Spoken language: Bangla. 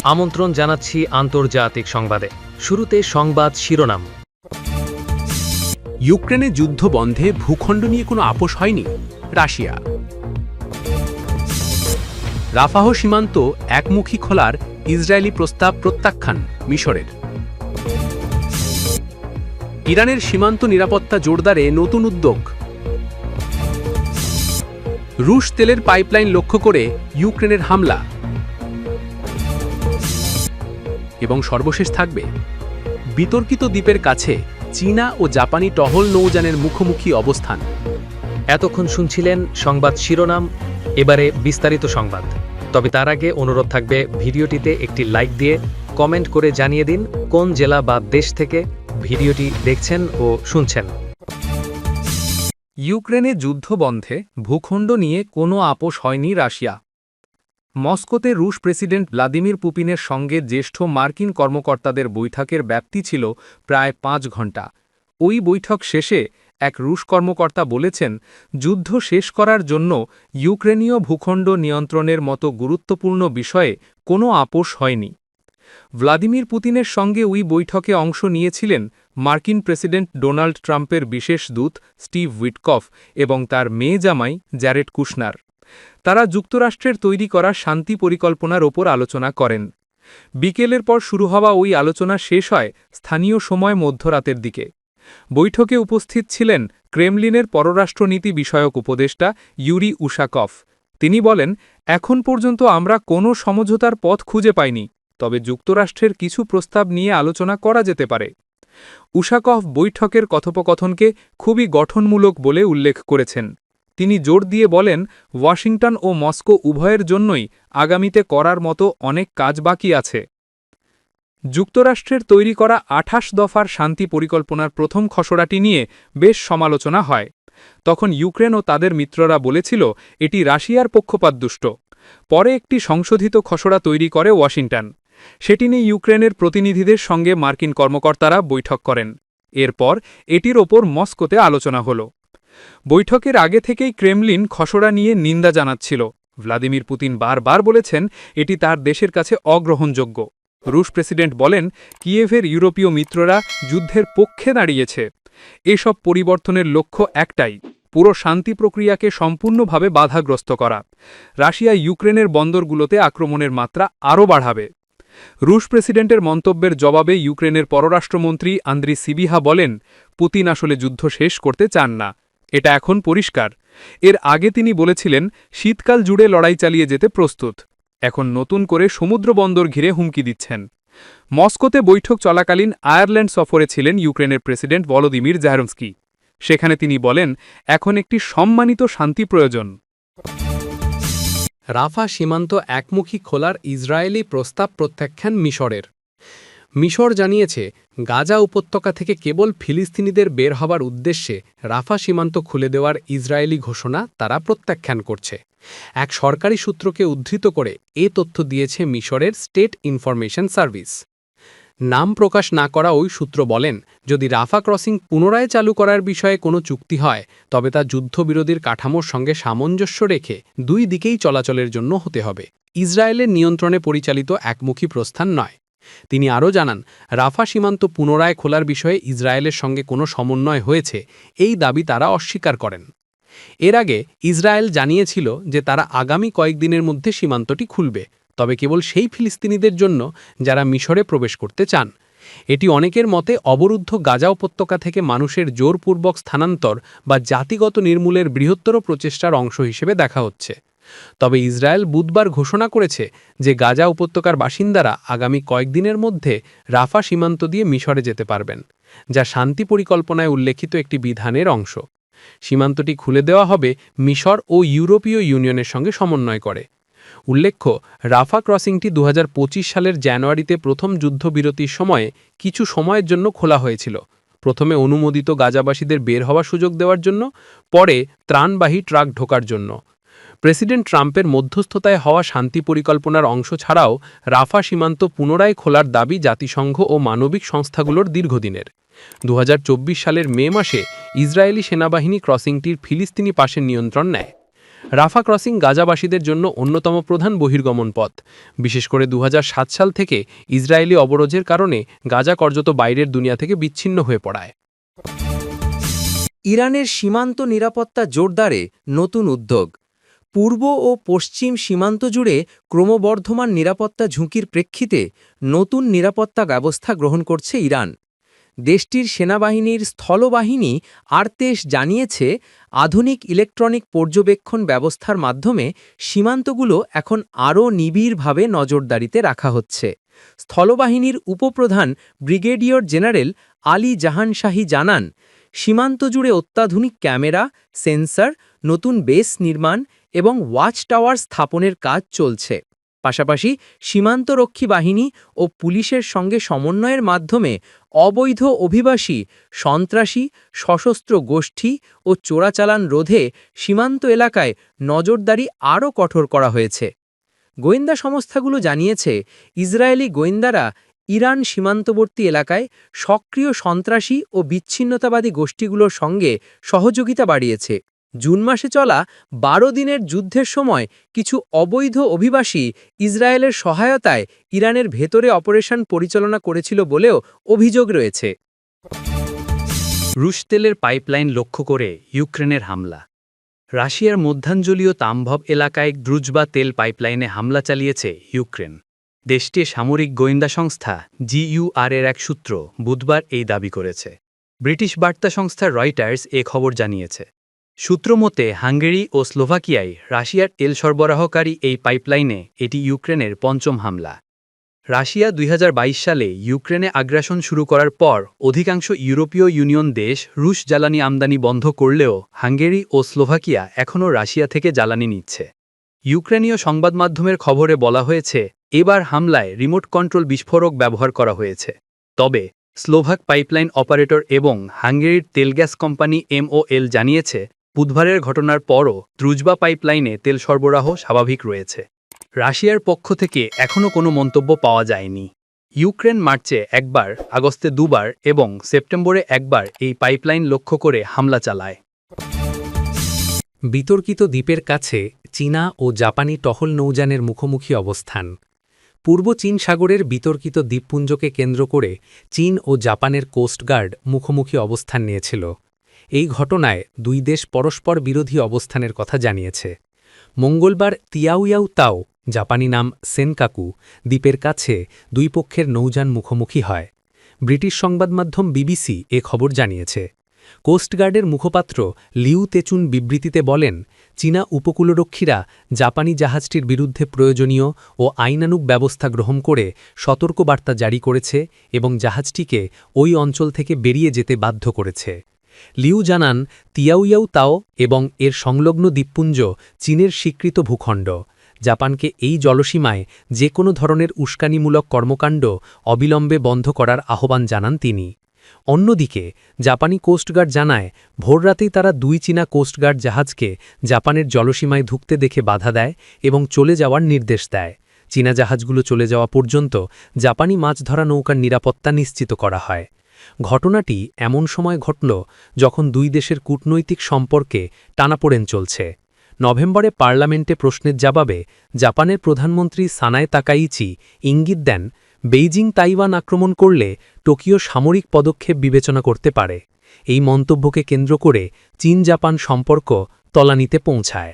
আমন্ত্রণ জানাচ্ছি আন্তর্জাতিক সংবাদে। শুরুতে সংবাদ শিরোনাম। ইউক্রেনে যুদ্ধ বন্ধে ভূখণ্ড নিয়ে কোনো আপোষ হয়নি রাশিয়া। রাফাহ সীমান্ত একমুখী খোলার ইসরায়েলি প্রস্তাব প্রত্যাখ্যান মিশরের। ইরানের সীমান্ত নিরাপত্তা জোরদারে নতুন উদ্যোগ। রুশ তেলের পাইপলাইন লক্ষ্য করে ইউক্রেনের হামলা। এবং সর্বশেষ থাকবে বিতর্কিত দ্বীপের কাছে চীনা ও জাপানি টহল নৌযানের মুখোমুখি অবস্থান। এতক্ষণ শুনছিলেন সংবাদ শিরোনাম, এবারে বিস্তারিত সংবাদ। তবে তার আগে অনুরোধ থাকবে ভিডিওটিতে একটি লাইক দিয়ে কমেন্ট করে জানিয়ে দিন কোন জেলা বা দেশ থেকে ভিডিওটি দেখছেন ও শুনছেন। ইউক্রেনে যুদ্ধ বন্ধে ভূখণ্ড নিয়ে কোনো আপোষ হয়নি রাশিয়া। মস্কোতে রুশ প্রেসিডেন্ট ভ্লাদিমির পুতিনের সঙ্গে জ্যেষ্ঠ মার্কিন কর্মকর্তাদের বৈঠকের ব্যাপ্তি ছিল প্রায় 5 ঘণ্টা। ওই বৈঠক শেষে এক রুশ কর্মকর্তা বলেছেন, যুদ্ধ শেষ করার জন্য ইউক্রেনীয় ভূখণ্ড নিয়ন্ত্রণের মতো গুরুত্বপূর্ণ বিষয়ে কোনো আপোষ হয়নি। ভ্লাদিমির পুতিনের সঙ্গে ওই বৈঠকে অংশ নিয়েছিলেন মার্কিন প্রেসিডেন্ট ডোনাল্ড ট্রাম্পের বিশেষ দূত স্টিভ উইটকফ এবং তার মেয়ে জামাই জ্যারেড কুশনার। তারা যুক্তরাষ্ট্রের তৈরি করা শান্তি পরিকল্পনার ওপর আলোচনা করেন। বিকেলের পর শুরু হওয়া ওই আলোচনা শেষ হয় স্থানীয় সময় মধ্যরাতের দিকে। বৈঠকে উপস্থিত ছিলেন ক্রেমলিনের পররাষ্ট্রনীতি বিষয়ক উপদেষ্টা ইউরি উশাকভ। তিনি বলেন, এখন পর্যন্ত আমরা কোনো সমঝোতার পথ খুঁজে পাইনি, তবে যুক্তরাষ্ট্রের কিছু প্রস্তাব নিয়ে আলোচনা করা যেতে পারে। উশাকভ বৈঠকের কথোপকথনকে খুবই গঠনমূলক বলে উল্লেখ করেছেন। তিনি জোর দিয়ে বলেন, ওয়াশিংটন ও মস্কো উভয়ের জন্যই আগামীতে করার মতো অনেক কাজ বাকি আছে। যুক্তরাষ্ট্রের তৈরি করা 28 দফার শান্তি পরিকল্পনার প্রথম খসড়াটি নিয়ে বেশ সমালোচনা হয়। তখন ইউক্রেন ও তাদের মিত্ররা বলেছিল এটি রাশিয়ার পক্ষপাতদুষ্ট। পরে একটি সংশোধিত খসড়া তৈরি করে ওয়াশিংটন। সেটি নিয়ে ইউক্রেনের প্রতিনিধিদের সঙ্গে মার্কিন কর্মকর্তারা বৈঠক করেন। এরপর এটির ওপর মস্কোতে আলোচনা হল। বৈঠকের আগে থেকেই ক্রেমলিন খসড়া নিয়ে নিন্দা জানাচ্ছিল। ভ্লাদিমির পুতিন বারবার বলেছেন এটি তার দেশের কাছে অগ্রহণযোগ্য। রুশ প্রেসিডেন্ট বলেন, কিয়েভের ইউরোপীয় মিত্ররা যুদ্ধের পক্ষে দাঁড়িয়েছে। এসব পরিবর্তনের লক্ষ্য একটাই, পুরো শান্তি প্রক্রিয়াকে সম্পূর্ণভাবে বাধাগ্রস্ত করা। রাশিয়া ইউক্রেনের বন্দরগুলোতে আক্রমণের মাত্রা আরও বাড়াবে। রুশ প্রেসিডেন্টের মন্তব্যের জবাবে ইউক্রেনের পররাষ্ট্রমন্ত্রী আন্দ্রি সিবিহা বলেন, পুতিন আসলে যুদ্ধ শেষ করতে চান না, এটা এখন পরিষ্কার। এর আগে তিনি বলেছিলেন শীতকাল জুড়ে লড়াই চালিয়ে যেতে প্রস্তুত। এখন নতুন করে সমুদ্র বন্দর ঘিরে হুমকি দিচ্ছেন। মস্কোতে বৈঠক চলাকালীন আয়ারল্যান্ড সফরে ছিলেন ইউক্রেনের প্রেসিডেন্ট ভলোদিমির জেলেনস্কি। সেখানে তিনি বলেন, এখন একটি সম্মানিত শান্তি প্রয়োজন। রাফা সীমান্ত একমুখী খোলার ইসরায়েলি প্রস্তাব প্রত্যাখ্যান মিশরের। মিশর জানিয়েছে, গাজা উপত্যকা থেকে কেবল ফিলিস্তিনিদের বের হবার উদ্দেশ্যে রাফা সীমান্ত খুলে দেওয়ার ইসরায়েলি ঘোষণা তারা প্রত্যাখ্যান করছে। এক সরকারি সূত্রকে উদ্ধৃত করে এ তথ্য দিয়েছে মিশরের স্টেট ইনফরমেশন সার্ভিস। নাম প্রকাশ না করা ওই সূত্র বলেন, যদি রাফা ক্রসিং পুনরায় চালু করার বিষয়ে কোনো চুক্তি হয় তবে তা যুদ্ধবিরোধীর কাঠামোর সঙ্গে সামঞ্জস্য রেখে দুই দিকেই চলাচলের জন্য হতে হবে, ইসরায়েলের নিয়ন্ত্রণে পরিচালিত একমুখী প্রস্থান নয়। তিনি আরও জানান, রাফা সীমান্ত পুনরায় খোলার বিষয়ে ইসরায়েলের সঙ্গে কোনো সমন্বয় হয়েছে এই দাবি তারা অস্বীকার করেন। এর আগে ইসরায়েল জানিয়েছিল যে তারা আগামী কয়েকদিনের মধ্যে সীমান্তটি খুলবে, তবে কেবল সেই ফিলিস্তিনিদের জন্য যারা মিশরে প্রবেশ করতে চান। এটি অনেকের মতে অবরুদ্ধ গাজা উপত্যকা থেকে মানুষের জোরপূর্বক স্থানান্তর বা জাতিগত নির্মূলের বৃহত্তর প্রচেষ্টার অংশ হিসেবে দেখা হচ্ছে। তবে ইসরায়েল বুধবার ঘোষণা করেছে যে গাজা উপত্যকার বাসিন্দারা আগামী কয়েকদিনের মধ্যে রাফা সীমান্ত দিয়ে মিশরে যেতে পারবেন, যা শান্তি পরিকল্পনায় উল্লেখিত একটি বিধানের অংশ। সীমান্তটি খুলে দেওয়া হবে মিশর ও ইউরোপীয় ইউনিয়নের সঙ্গে সমন্বয় করে। উল্লেখ্য, রাফা ক্রসিংটি 2025 সালের জানুয়ারিতে প্রথম যুদ্ধবিরতির সময়ে কিছু সময়ের জন্য খোলা হয়েছিল। প্রথমে অনুমোদিত গাজাবাসীদের বের হওয়ার সুযোগ দেওয়ার জন্য, পরে ত্রাণবাহী ট্রাক ঢোকার জন্য। প্রেসিডেন্ট ট্রাম্পের মধ্যস্থতায় হওয়া শান্তি পরিকল্পনার অংশ ছাড়াও রাফা সীমান্ত পুনরায় খোলার দাবি জাতিসংঘ ও মানবিক সংস্থাগুলোর দীর্ঘদিনের। 2024 সালের মে মাসে ইসরায়েলি সেনাবাহিনী ক্রসিংটির ফিলিস্তিনি পাশের নিয়ন্ত্রণ নেয়। রাফা ক্রসিং গাজাবাসীদের জন্য অন্যতম প্রধান বহির্গমন পথ। বিশেষ করে 2007 সাল থেকে ইসরায়েলি অবরোধের কারণে গাজা কার্যত বাইরের দুনিয়া থেকে বিচ্ছিন্ন হয়ে পড়ায়। ইরানের সীমান্ত নিরাপত্তা জোরদারে নতুন উদ্যোগ। পূর্ব ও পশ্চিম সীমান্ত জুড়ে ক্রমবর্ধমান নিরাপত্তা ঝুঁকির প্রেক্ষিতে নতুন নিরাপত্তা ব্যবস্থা গ্রহণ করছে ইরান। দেশটির সেনাবাহিনীর স্থলবাহিনী আরতেশ জানিয়েছে, আধুনিক ইলেকট্রনিক পর্যবেক্ষণ ব্যবস্থার মাধ্যমে সীমান্তগুলো এখন আরও নিবিড়ভাবে নজরদারিতে রাখা হচ্ছে। স্থলবাহিনীর উপপ্রধান ব্রিগেডিয়র জেনারেল আলী জাহান শাহী জানান, সীমান্ত জুড়ে অত্যাধুনিক ক্যামেরা, সেন্সর, নতুন বেস নির্মাণ এবং ওয়াচ টাওয়ার স্থাপনের কাজ চলছে। পাশাপাশি সীমান্তরক্ষী বাহিনী ও পুলিশের সঙ্গে সমন্বয়ের মাধ্যমে অবৈধ অভিবাসী, সন্ত্রাসী, সশস্ত্র গোষ্ঠী ও চোরাচালান রোধে সীমান্ত এলাকায় নজরদারি আরও কঠোর করা হয়েছে। গোয়েন্দা সংস্থাগুলো জানিয়েছে, ইসরায়েলি গোয়েন্দারা ইরান সীমান্তবর্তী এলাকায় সক্রিয় সন্ত্রাসী ও বিচ্ছিন্নতাবাদী গোষ্ঠীগুলোর সঙ্গে সহযোগিতা বাড়িয়েছে। জুন মাসে চলা 12 দিনের যুদ্ধের সময় কিছু অবৈধ অভিবাসী ইসরায়েলের সহায়তায় ইরানের ভেতরে অপারেশন পরিচালনা করেছিল বলেও অভিযোগ রয়েছে। রুশ তেলের পাইপলাইন লক্ষ্য করে ইউক্রেনের হামলা। রাশিয়ার মধ্যাঞ্চলীয় তাম্ভভ এলাকায় দ্রুজবা তেল পাইপলাইনে হামলা চালিয়েছে ইউক্রেন। দেশটির সামরিক গোয়েন্দা সংস্থা GUR এর এক সূত্র বুধবার এই দাবি করেছে। ব্রিটিশ বার্তা সংস্থা রয়টার্স এ খবর জানিয়েছে। সূত্র মতে হাঙ্গেরি ও স্লোভাকিয়ায় রাশিয়ার তেল সরবরাহকারী এই পাইপলাইনে এটি ইউক্রেনের পঞ্চম হামলা। রাশিয়া 2022 সালে ইউক্রেনে আগ্রাসন শুরু করার পর অধিকাংশ ইউরোপীয় ইউনিয়ন দেশ রুশ জ্বালানি আমদানি বন্ধ করলেও হাঙ্গেরি ও স্লোভাকিয়া এখনও রাশিয়া থেকে জ্বালানি নিচ্ছে। ইউক্রেনীয় সংবাদ মাধ্যমের খবরে বলা হয়েছে, এবার হামলায় রিমোট কন্ট্রোল বিস্ফোরক ব্যবহার করা হয়েছে। তবে স্লোভাক পাইপলাইন অপারেটর এবং হাঙ্গেরির তেল গ্যাস কোম্পানি MOL জানিয়েছে, বুধবারের ঘটনার পরও দ্রুজবা পাইপলাইনে তেল সরবরাহ স্বাভাবিক রয়েছে। রাশিয়ার পক্ষ থেকে এখনও কোনো মন্তব্য পাওয়া যায়নি। ইউক্রেন মার্চে একবার, আগস্টে দুবার এবং সেপ্টেম্বরে একবার এই পাইপলাইন লক্ষ্য করে হামলা চালায়। বিতর্কিত দ্বীপের কাছে চীনা ও জাপানি টহল নৌযানের মুখোমুখি অবস্থান। পূর্ব চীন সাগরের বিতর্কিত দ্বীপপুঞ্জকে কেন্দ্র করে চীন ও জাপানের কোস্টগার্ড মুখোমুখি অবস্থান নিয়েছিল। এই ঘটনায় দুই দেশ পরস্পর বিরোধী অবস্থানের কথা জানিয়েছে। মঙ্গলবার তিয়াওয়াও তাও, জাপানি নাম সেনকাকু, দ্বীপের কাছে দুই পক্ষের নৌযান মুখোমুখি হয়। ব্রিটিশ সংবাদমাধ্যম BBC এ খবর জানিয়েছে। কোস্টগার্ডের মুখপাত্র লিউ তেচুন বিবৃতিতে বলেন, চীনা উপকূলরক্ষীরা জাপানি জাহাজটির বিরুদ্ধে প্রয়োজনীয় ও আইনানুগ ব্যবস্থা গ্রহণ করে সতর্কবার্তা জারি করেছে এবং জাহাজটিকে ওই অঞ্চল থেকে বেরিয়ে যেতে বাধ্য করেছে। লিউ জানান, তিয়াওয়াও তাও এবং এর সংলগ্ন দ্বীপপুঞ্জ চীনের স্বীকৃত ভূখণ্ড। জাপানকে এই জলসীমায় যে কোনো ধরনের উস্কানিমূলক কর্মকাণ্ড অবিলম্বে বন্ধ করার আহ্বান জানান তিনি। অন্যদিকে জাপানি কোস্টগার্ড জানায়, ভোররাতেই তারা দুই চীনা কোস্টগার্ড জাহাজকে জাপানের জলসীমায় ঢুকতে দেখে বাধা দেয় এবং চলে যাওয়ার নির্দেশ দেয়। চীনা জাহাজগুলো চলে যাওয়া পর্যন্ত জাপানি মাছ ধরা নৌকার নিরাপত্তা নিশ্চিত করা হয়। ঘটনাটি এমন সময় ঘটল যখন দুই দেশের কূটনৈতিক সম্পর্কে টানাপোড়েন চলছে। নভেম্বরে পার্লামেন্টে প্রশ্নের জবাবে জাপানের প্রধানমন্ত্রী সানায় তাকাইচি ইঙ্গিত দেন, বেইজিং তাইওয়ান আক্রমণ করলে টোকিও সামরিক পদক্ষেপ বিবেচনা করতে পারে। এই মন্তব্যকে কেন্দ্র করে চীন জাপান সম্পর্ক তলানিতে পৌঁছায়।